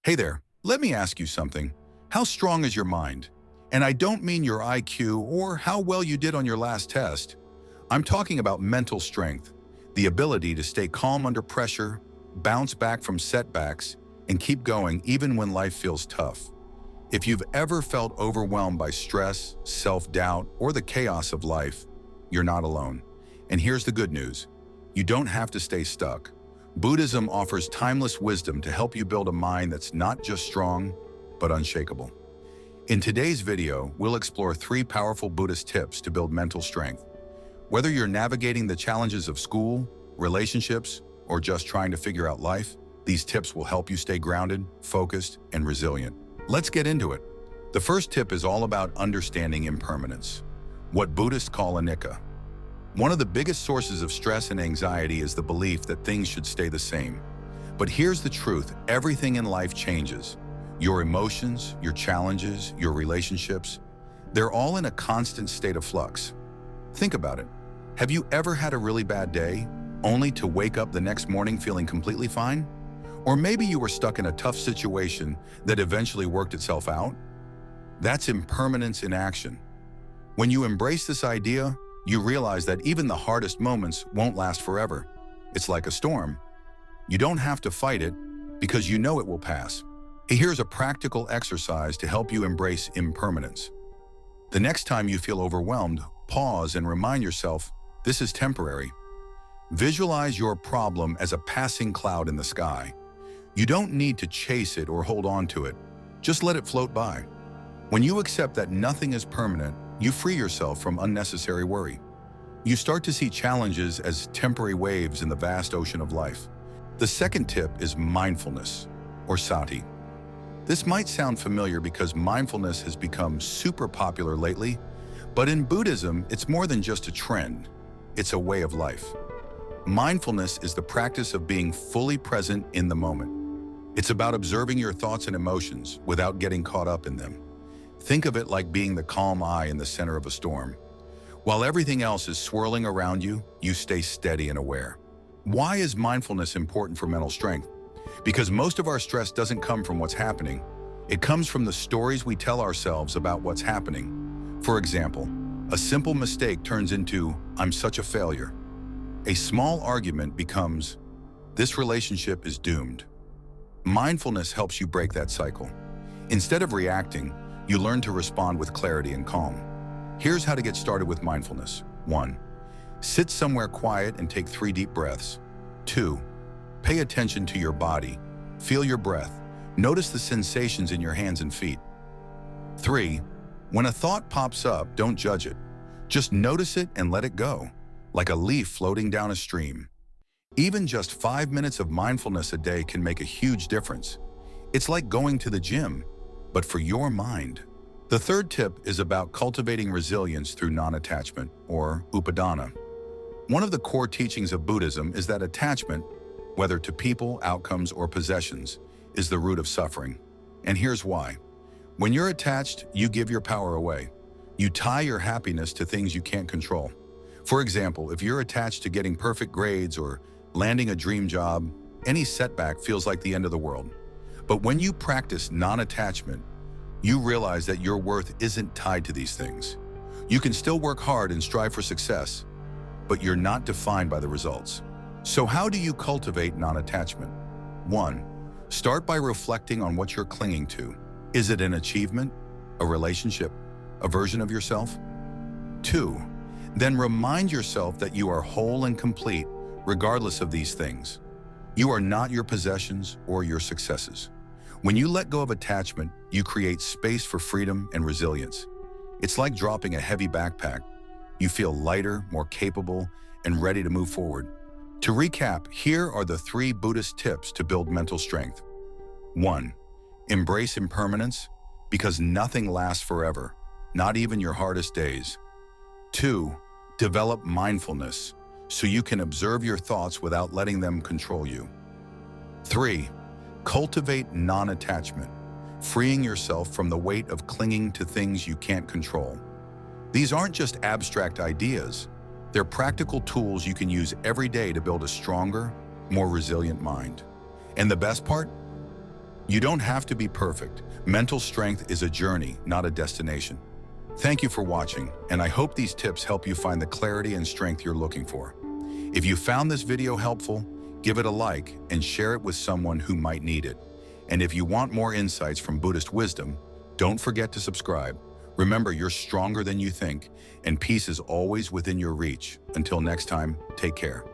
Hey there, let me ask you something. How strong is your mind? And I don't mean your IQ or how well you did on your last test. I'm talking about mental strength, the ability to stay calm under pressure, bounce back from setbacks, and keep going even when life feels tough. If you've ever felt overwhelmed by stress, self-doubt, or the chaos of life, you're not alone. And here's the good news. You don't have to stay stuck. Buddhism offers timeless wisdom to help you build a mind that's not just strong, but unshakable. In today's video, we'll explore 3 powerful Buddhist tips to build mental strength. Whether you're navigating the challenges of school, relationships, or just trying to figure out life, these tips will help you stay grounded, focused, and resilient. Let's get into it. The first tip is all about understanding impermanence, what Buddhists call anicca. One of the biggest sources of stress and anxiety is the belief that things should stay the same. But here's the truth, everything in life changes. Your emotions, your challenges, your relationships, they're all in a constant state of flux. Think about it. Have you ever had a really bad day, only to wake up the next morning feeling completely fine? Or maybe you were stuck in a tough situation that eventually worked itself out? That's impermanence in action. When you embrace this idea, you realize that even the hardest moments won't last forever. It's like a storm. You don't have to fight it because you know it will pass. Here's a practical exercise to help you embrace impermanence. The next time you feel overwhelmed, pause and remind yourself, this is temporary. Visualize your problem as a passing cloud in the sky. You don't need to chase it or hold on to it. Just let it float by. When you accept that nothing is permanent, you free yourself from unnecessary worry. You start to see challenges as temporary waves in the vast ocean of life. The second tip is mindfulness, or sati. This might sound familiar because mindfulness has become super popular lately, but in Buddhism, it's more than just a trend. It's a way of life. Mindfulness is the practice of being fully present in the moment. It's about observing your thoughts and emotions without getting caught up in them. Think of it like being the calm eye in the center of a storm. While everything else is swirling around you, you stay steady and aware. Why is mindfulness important for mental strength? Because most of our stress doesn't come from what's happening. It comes from the stories we tell ourselves about what's happening. For example, a simple mistake turns into, "I'm such a failure." A small argument becomes, "This relationship is doomed." Mindfulness helps you break that cycle. Instead of reacting, you learn to respond with clarity and calm. Here's how to get started with mindfulness. 1. Sit somewhere quiet and take 3 deep breaths. 2. Pay attention to your body. Feel your breath. Notice the sensations in your hands and feet. 3. When a thought pops up, don't judge it. Just notice it and let it go, like a leaf floating down a stream. Even just 5 minutes of mindfulness a day can make a huge difference. It's like going to the gym, but for your mind. The third tip is about cultivating resilience through non-attachment, or upadana. One of the core teachings of Buddhism is that attachment, whether to people, outcomes, or possessions, is the root of suffering. And here's why. When you're attached, you give your power away. You tie your happiness to things you can't control. For example, if you're attached to getting perfect grades or landing a dream job, any setback feels like the end of the world. But when you practice non-attachment, you realize that your worth isn't tied to these things. You can still work hard and strive for success, but you're not defined by the results. So how do you cultivate non-attachment? 1. Start by reflecting on what you're clinging to. Is it an achievement, a relationship, a version of yourself? 2. Then remind yourself that you are whole and complete regardless of these things. You are not your possessions or your successes. When you let go of attachment, you create space for freedom and resilience. It's like dropping a heavy backpack. You feel lighter, more capable, and ready to move forward. To recap, here are the 3 Buddhist tips to build mental strength. 1. Embrace impermanence, because nothing lasts forever, not even your hardest days. 2. Develop mindfulness, so you can observe your thoughts without letting them control you. 3. Cultivate non-attachment, freeing yourself from the weight of clinging to things you can't control. These aren't just abstract ideas. They're practical tools you can use every day to build a stronger, more resilient mind. And the best part? You don't have to be perfect. Mental strength is a journey, not a destination. Thank you for watching, and I hope these tips help you find the clarity and strength you're looking for. If you found this video helpful, give it a like and share it with someone who might need it. And if you want more insights from Buddhist wisdom, don't forget to subscribe. Remember, you're stronger than you think, and peace is always within your reach. Until next time, take care.